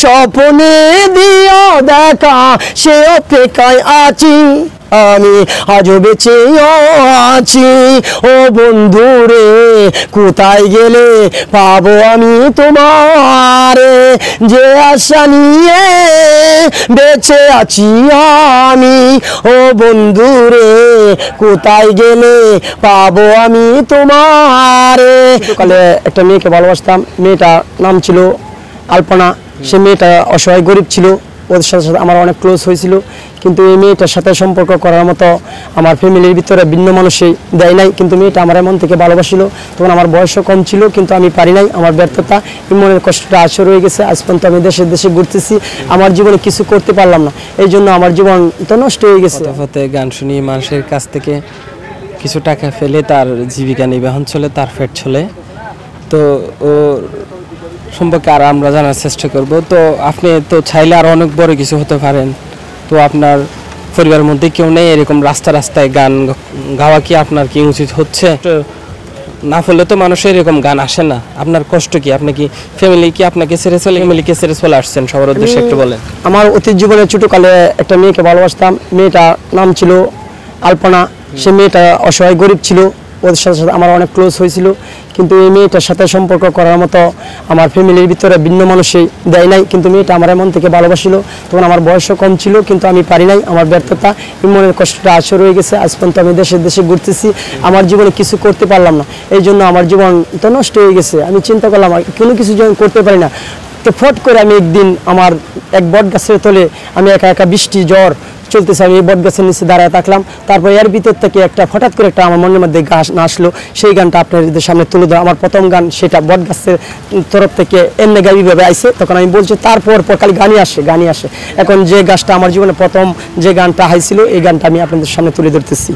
স্বপ্নে দিও দেখা সে অপেক্ষায় আছি আমি আজও বেঁচে আছি ও বন্ধুরে কোথায় গেলে পাবো আমি তোমারে যে আশা নিয়ে বেঁচে আছি আমি ও বন্ধুরে কোথায় গেলে পাবো আমি তোমারে। সকালে একটা মেয়েকে ভালোবাসতাম, মেয়েটার নাম ছিল আলপনা। সে মেয়েটা অসহায় গরিব ছিল, ওদের সাথে সাথে আমার অনেক ক্লোজ হয়েছিল, কিন্তু এই মেয়েটার সাথে সম্পর্ক করার মতো আমার ফ্যামিলির ভিতরে ভিন্ন মানুষই দেয় নাই। কিন্তু মেয়েটা আমার মন থেকে ভালোবাসিল, তখন আমার বয়সও কম ছিল, কিন্তু আমি পারি নাই। আমার ব্যর্থতা, মনের কষ্টটা আসে রয়ে গেছে। আজ পর্যন্ত আমি দেশে দেশে ঘুরতেছি, আমার জীবনে কিছু করতে পারলাম না, এই জন্য আমার জীবন তো নষ্ট হয়ে গেছে। পথে গান শুনি, মানুষের কাছ থেকে কিছু টাকা ফেলে তার জীবিকা নির্বাহন চলে, তার পেট চলে। তো ও সম্পর্কে আর আমরা জানার চেষ্টা করব। তো আপনি তো চাইলে আর অনেক বড় কিছু হতে পারেন। তো আপনার পরিবারের মধ্যে কেউ নেই এরকম রাস্তায় গান গাওয়া, কি আপনার কি উচিত হচ্ছে? না হলে তো মানুষের এরকম গান আসে না। আপনার কষ্ট কি? আপনি কি ফ্যামিলিকে আপনাকে ফ্যামিলিকে ছেড়ে চলে আসছেন? সবার উদ্দেশ্যে একটু বলেন। আমার অতীত জীবনে ছোটকালে একটা মেয়েকে ভালোবাসতাম, মেয়েটার নাম ছিল আলপনা। সে মেয়েটা অসহায় গরিব ছিল, ওদের সাথে সাথে আমার অনেক ক্লোজ হয়েছিল, কিন্তু এই মেয়েটার সাথে সম্পর্ক করার মতো আমার ফ্যামিলির ভিতরে ভিন্ন মানুষই দেয় নাই। কিন্তু মেয়েটা আমার মন থেকে ভালোবাসিল, তখন আমার বয়সও কম ছিল, কিন্তু আমি পারি নাই। আমার ব্যর্থতা, মনের কষ্টটা আসে রয়ে গেছে। আজ পর্যন্ত আমি দেশে দেশে ঘুরতেছি, আমার জীবনে কিছু করতে পারলাম না, এই জন্য আমার জীবন তো নষ্ট হয়ে গেছে। আমি চিন্তা করলাম কোনো কিছু যখন করতে পারি না, তো ফট করে আমি একদিন আমার এক বট গাছের তলে আমি একা একা বৃষ্টি জ্বর চলতেছে, আমি এই বট গাছের নিচে দাঁড়ায় থাকলাম। তারপর এর ভিতর থেকে হঠাৎ করে একটা আমার মনের মধ্যে গান আসলো, সেই গানটা আপনাদের সামনে তুলে দেওয়া। আমার প্রথম গান সেটা বট গাছের তরফ থেকে এমনি গাইভাবে আইসে, তখন আমি বলছি তারপর খালি গানই আসে। এখন যে গাছটা আমার জীবনে প্রথম যে গানটা হাইছিল, এই গানটা আমি আপনাদের সামনে তুলে ধরতেছি।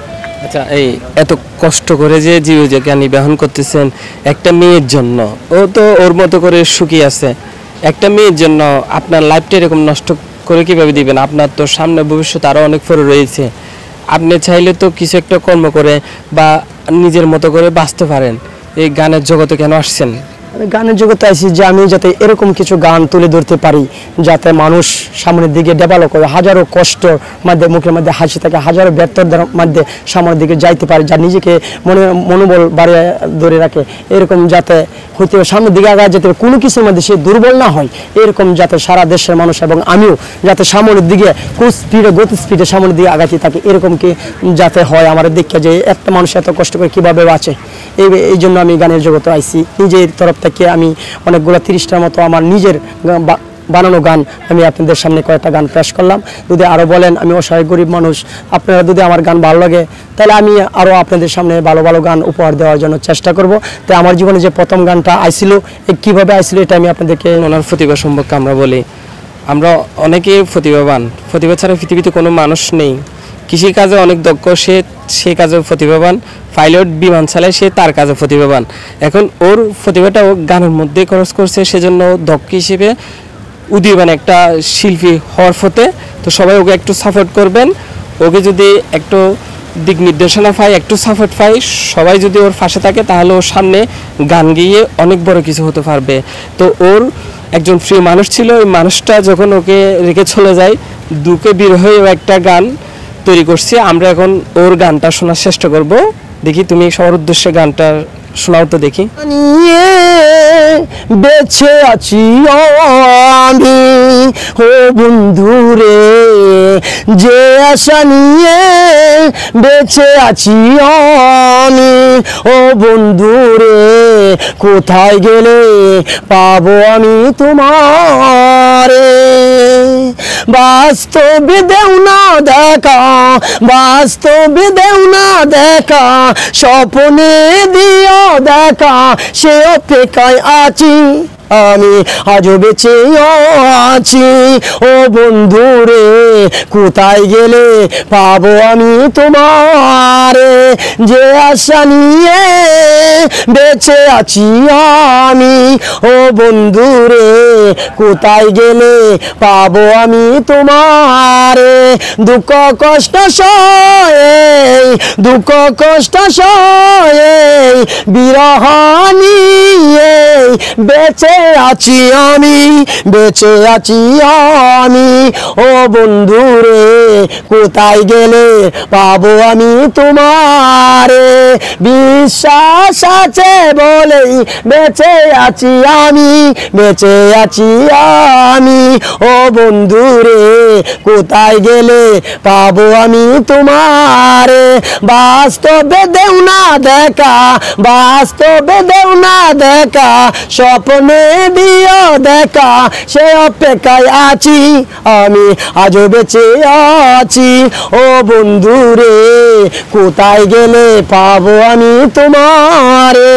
আচ্ছা, এই এত কষ্ট করে যে জীবিকা নির্বাহন করতেছেন একটা মেয়ের জন্য, ও তো ওর মতো করে সুখী আছে, একটা মেয়ের জন্য আপনার লাইফটা এরকম নষ্ট করে কিভাবে দিবেন? আপনার তো সামনে ভবিষ্যৎ আরও অনেক পরে রয়েছে। আপনি চাইলে তো কিছু একটা কর্ম করে বা নিজের মতো করে বাঁচতে পারেন। এই গানের জগতে কেন আসছেন? গানের জগতে আইছি যে আমি যাতে এরকম কিছু গান তুলে ধরতে পারি, যাতে মানুষ সামনের দিকে ডেভেলপ করে, হাজারো কষ্টর মধ্যে মুখের মধ্যে হাসি থাকে, হাজারো ব্যর্থতার মধ্যে সামনের দিকে যাইতে পারে, যা নিজেকে মনোবল বাড়িয়ে ধরে রাখে, এরকম যাতে হইতে সামনের দিকে আগায় যেতে কোনো কিছুর মধ্যে সে দুর্বল না হয়, এরকম যাতে সারা দেশের মানুষ এবং আমিও যাতে সামনের দিকে খুব গতি স্পিডে সামনের দিকে আগাতে থাকি, এরকম কি যাতে হয় আমার দেখে যে একটা মানুষ এত কষ্ট করে কীভাবে বাঁচে। এই জন্য আমি গানের জগতে আইছি। নিজের তরফ থেকে আমি অনেকগুলো 30টার মতো আমার নিজের বানানো গান আমি আপনাদের সামনে কয়েকটা গান পেশ করলাম। যদি আরও বলেন, আমি অসহায় গরিব মানুষ, আপনারা যদি আমার গান ভালো লাগে তাহলে আমি আরও আপনাদের সামনে ভালো ভালো গান উপহার দেওয়ার জন্য চেষ্টা করব। তাই আমার জীবনে যে প্রথম গানটা আইছিল, কীভাবে আইছিল, এটা আমি আপনাদেরকে ওনার প্রতিভা সম্পর্কে আমরা বলি। আমরা অনেকেই প্রতিভাবান, প্রতিভা ছাড়া পৃথিবীতে কোনো মানুষ নেই। কৃষিকাজে অনেক দক্ষ, সে কাজে প্রতিভাবান। পাইলট বিমান চালায়, সে তার কাজে প্রতিভাবান। এখন ওর প্রতিভাটা ও গানের মধ্যে খরচ করছে, সেজন্য দক্ষ হিসেবে উদীয়মান একটা শিল্পী হওয়ার ফতে। তো সবাই ওকে একটু সাপোর্ট করবেন। ওকে যদি একটু দিক নির্দেশনা পাই, একটু সাপোর্ট পাই, সবাই যদি ওর পাশে থাকে, তাহলে ওর সামনে গান গিয়ে অনেক বড় কিছু হতে পারবে। তো ওর একজন প্রিয় মানুষ ছিল, ওই মানুষটা যখন ওকে রেখে চলে যায়, দুঃখে বিরহে একটা গান তৈরি করছি। আমরা এখন ওর গানটা শোনার চেষ্টা করব। দেখি তুমি সবার উদ্দেশ্যে গানটা শোনাও তো দেখি। বেঁচে আছি আমি ও বন্ধুরে, যে আশা নিয়ে বেঁচে আছি আমি ও বন্ধুরে, কোথায় গেলে পাবো আমি তোমারে। বাস্তবে দেও না দেখা, বাস্তবে দেও না দেখা, স্বপ্নে দিও দেখা সে অপেক্ষায় আছি আমি আজও বেঁচে আছি ও বন্ধুরে, কোথায় গেলে পাবো আমি তোমারে। যে আশা নিয়ে বেঁচে আছি আমি ও বন্ধুরে, কোথায় গেলে পাবো আমি তোমারে দুঃখ কষ্ট সয়ে দুঃখ কষ্ট সয়ে বিরহ নিয়ে বেঁচে আছি আমি বেঁচে আছি আমি ও বন্ধুরে কোথায় গেলে পাবো আমি তোমারে বিশ্বাস আছে বলেই বেঁচে আছি আমি বেঁচে আছি আমি ও বন্ধুরে কোথায় গেলে পাবো আমি তোমারে বাস্তবে দেও না দেখা বাস্তবে দেও না দেখা স্বপ্নে দিও দেখা সে অপেক্ষায় আছি আমি আজও বেঁচে আছি ও বন্ধুরে কোথায় গেলে পাবো আমি তোমারে।